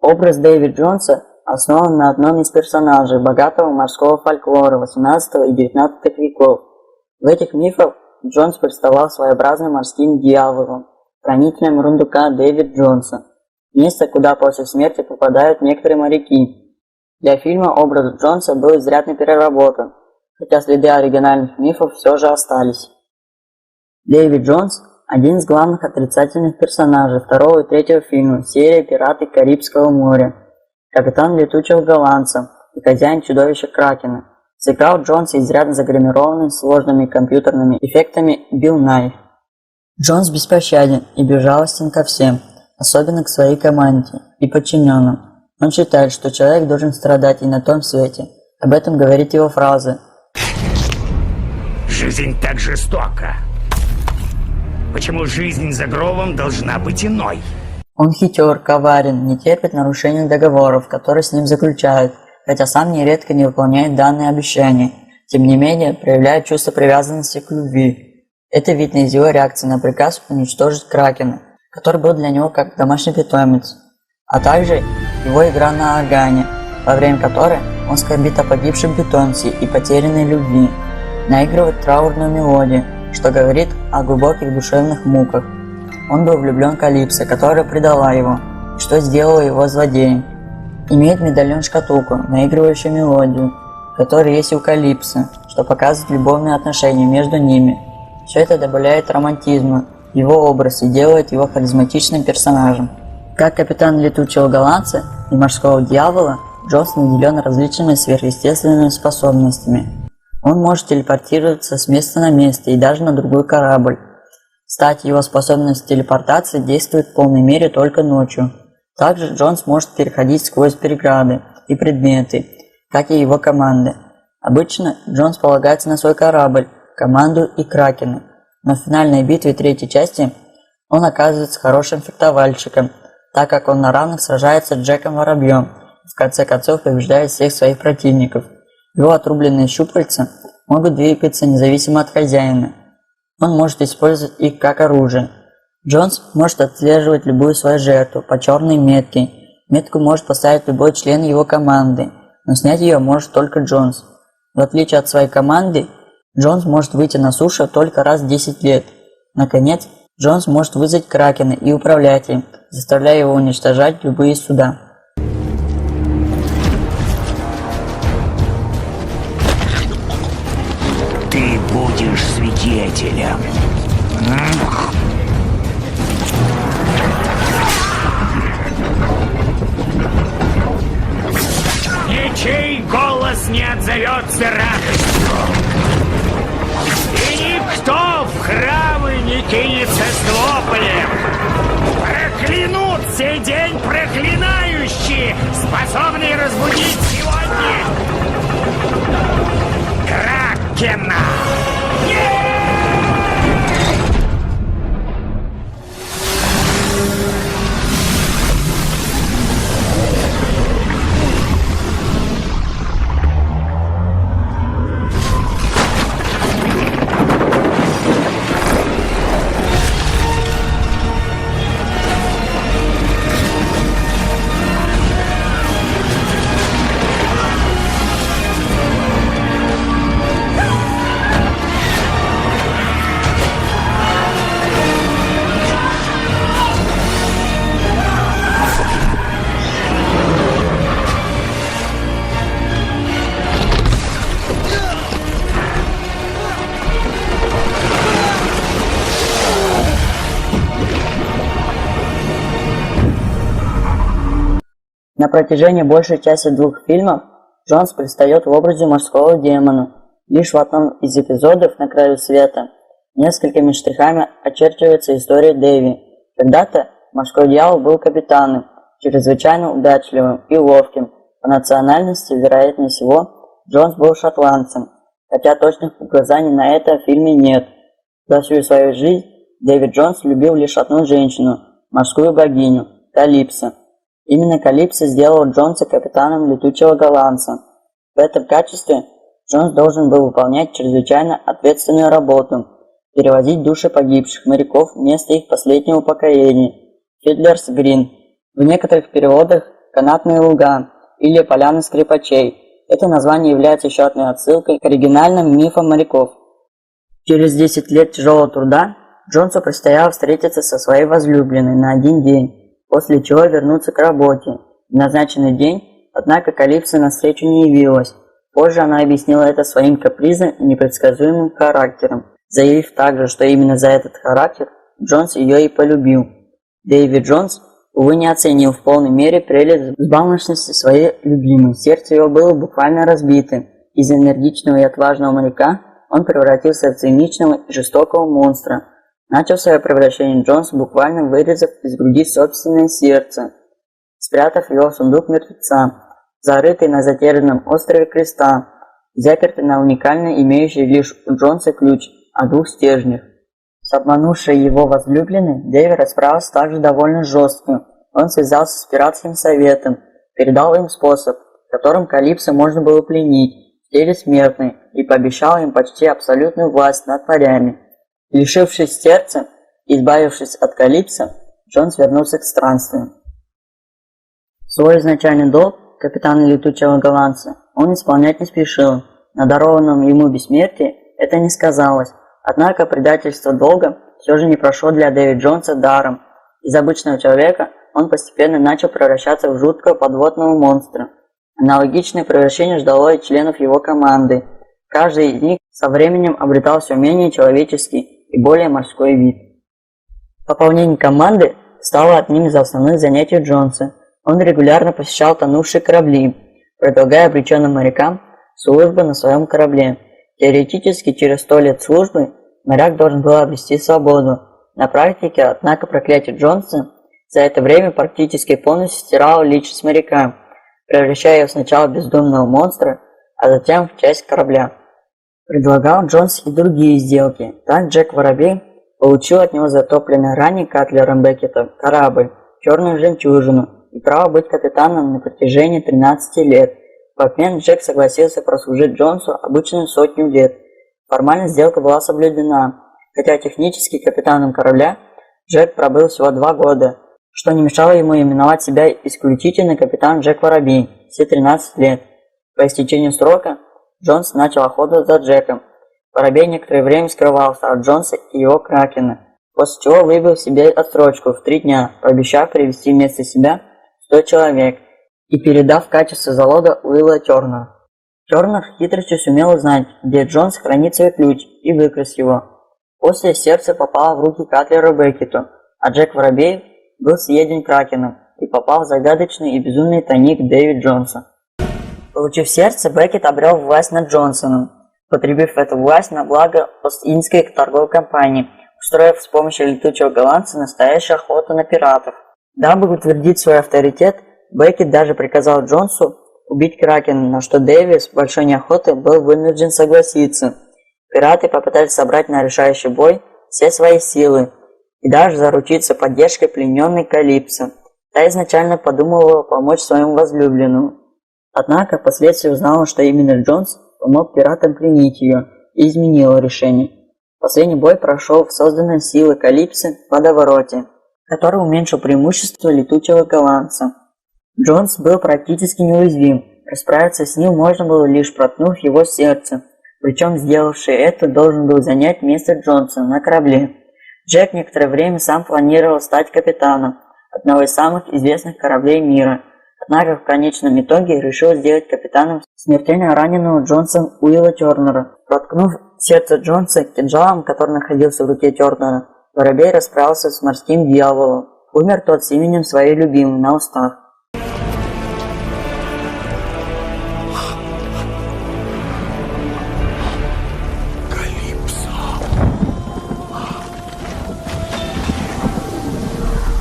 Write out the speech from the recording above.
Образ Дэви Джонса основан на одном из персонажей богатого морского фольклора XVIII и XIX веков. В этих мифах Джонс представлял своеобразным морским дьяволом, хранителем рундука Дэви Джонса, место, куда после смерти попадают некоторые моряки. Для фильма образ Джонса был изрядно переработан, хотя следы оригинальных мифов все же остались. Дэви Джонс – один из главных отрицательных персонажей второго и третьего фильма серии «Пираты Карибского моря», капитан летучего голландца и хозяин чудовища Кракена. Сыграл Джонса изрядно загримированный сложными компьютерными эффектами Билл Най. Джонс беспощаден и безжалостен ко всем, особенно к своей команде и подчиненным. Он считает, что человек должен страдать и на том свете. Об этом говорит его фраза: «Жизнь так жестока. Почему жизнь за гробом должна быть иной?» Он хитер, коварен, не терпит нарушений договоров, которые с ним заключают, хотя сам нередко не выполняет данные обещания. Тем не менее, проявляет чувство привязанности к любви. Это видно из его реакции на приказ уничтожить Кракена, который был для него как домашний питомец, а также его игра на органе, во время которой он скорбит о погибшем питомце и потерянной любви, наигрывает траурную мелодию, что говорит о глубоких душевных муках. Он был влюблен в Калипсо, которая предала его, и что сделало его злодеем. Имеет медальон-шкатулку, наигрывающую мелодию, которая есть у Калипсо, что показывает любовные отношения между ними. Все это добавляет романтизма в его образ и делает его харизматичным персонажем. Как капитан летучего голландца и морского дьявола, Джонс наделен различными сверхъестественными способностями. Он может телепортироваться с места на место и даже на другой корабль. Кстати, его способность телепортации действует в полной мере только ночью. Также Джонс может переходить сквозь преграды и предметы, как и его команды. Обычно Джонс полагается на свой корабль, команду и Кракена, но в финальной битве третьей части он оказывается хорошим фехтовальщиком, так как он на равных сражается с Джеком Воробьем и в конце концов побеждает всех своих противников. Его отрубленные щупальца могут двигаться независимо от хозяина. Он может использовать их как оружие. Джонс может отслеживать любую свою жертву по черной метке. Метку может поставить любой член его команды, но снять ее может только Джонс. В отличие от своей команды, Джонс может выйти на сушу только раз в 10 лет. Наконец, Джонс может вызвать Кракена и управлять им, заставляя его уничтожать любые суда. Ты будешь свидетелем. Ничей голос не отзовется радостью. И никто в храмы не кинется с воплем. Проклянут сей день проклинающие, способные разбудить сегодня Кракена. На протяжении большей части двух фильмов Джонс предстает в образе морского демона. Лишь в одном из эпизодов «На краю света» несколькими штрихами очерчивается история Дэви. Когда-то морской дьявол был капитаном, чрезвычайно удачливым и ловким. По национальности, вероятнее всего, Джонс был шотландцем, хотя точных указаний на это в фильме нет. За всю свою жизнь Дэви Джонс любил лишь одну женщину – морскую богиню – Калипсо. Именно Калипсо сделал Джонса капитаном летучего голландца. В этом качестве Джонс должен был выполнять чрезвычайно ответственную работу – перевозить души погибших моряков в место их последнего упокоения – Фидлерс Грин. В некоторых переводах канатные луга или поляны скрипачей. Это название является еще одной отсылкой к оригинальным мифам моряков. Через 10 лет тяжелого труда Джонсу предстояло встретиться со своей возлюбленной на один день, после чего вернуться к работе. В назначенный день, однако, Калипсо навстречу не явилась. Позже она объяснила это своим капризным и непредсказуемым характером, заявив также, что именно за этот характер Джонс ее и полюбил. Дэвид Джонс, увы, не оценил в полной мере прелесть взбалмошности своей любимой. Сердце его было буквально разбито. Из энергичного и отважного моряка он превратился в циничного и жестокого монстра. Начал свое превращение Джонс, буквально вырезав из груди собственное сердце, спрятав его в сундук мертвеца, зарытый на затерянном острове Креста, запертый на уникально имеющий лишь у Джонса ключ о 2 стержнях. С обманувшей его возлюбленной Дэвид расправился также довольно жестко. Он связался с пиратским советом, передал им способ, которым Калипсо можно было пленить в теле смертной, и пообещал им почти абсолютную власть над морями. Лишившись сердца, избавившись от Калипсо, Джонс вернулся к странствию. Свой изначальный долг капитана летучего голландца он исполнять не спешил. На дарованном ему бессмертии это не сказалось. Однако предательство долга все же не прошло для Дэвида Джонса даром. Из обычного человека он постепенно начал превращаться в жуткого подводного монстра. Аналогичное превращение ждало и членов его команды. Каждый из них со временем обретал все менее человеческий и более морской вид. Пополнение команды стало одним из основных занятий Джонса. Он регулярно посещал тонувшие корабли, предлагая обреченным морякам службу на своем корабле. Теоретически, через 100 лет службы моряк должен был обрести свободу. На практике, однако, проклятие Джонса за это время практически полностью стирало личность моряка, превращая его сначала в бездумного монстра, а затем в часть корабля. Предлагал Джонс и другие сделки. Так Джек Воробей получил от него затопленный ранее Катлером Беккетом корабль «Черную жемчужину» и право быть капитаном на протяжении 13 лет. В обмен Джек согласился прослужить Джонсу обычную 100 лет. Формально сделка была соблюдена, хотя технически капитаном корабля Джек пробыл всего 2 года, что не мешало ему именовать себя исключительно капитан Джек Воробей все 13 лет. По истечению срока Джонс начал охоту за Джеком. Воробей некоторое время скрывался от Джонса и его Кракена, после чего выбил себе отсрочку в 3 дня, пообещав привести вместо себя 100 человек и передав в качестве залога Уилла Тернера. Тернер хитростью сумел узнать, где Джонс хранит свой ключ, и выкрасть его. После сердце попало в руки Катлеру Беккету, а Джек Воробей был съеден Кракеном и попал в загадочный и безумный тайник Дэвида Джонса. Получив сердце, Беккет обрел власть над Джонсоном, потребив эту власть на благо Ост-Индской торговой компании, устроив с помощью летучего голландца настоящую охоту на пиратов. Дабы утвердить свой авторитет, Беккет даже приказал Джонсу убить Кракена, на что Дэви с большой неохотой был вынужден согласиться. Пираты попытались собрать на решающий бой все свои силы и даже заручиться поддержкой плененной Калипсо. Та изначально подумывала помочь своему возлюбленному. Однако впоследствии узнала, что именно Джонс помог пиратам пленить ее и изменила решение. Последний бой прошел в созданной силой Калипсо водовороте, который уменьшил преимущество летучего голландца. Джонс был практически неуязвим, расправиться с ним можно было лишь проткнув его сердце, причем сделавший это должен был занять место Джонса на корабле. Джек некоторое время сам планировал стать капитаном одного из самых известных кораблей мира, однако в конечном итоге решил сделать капитаном смертельно раненого Джонсом Уилла Тернера. Проткнув сердце Джонса кинжалом, который находился в руке Тернера, Воробей расправился с морским дьяволом. Умер тот с именем своей любимой на устах.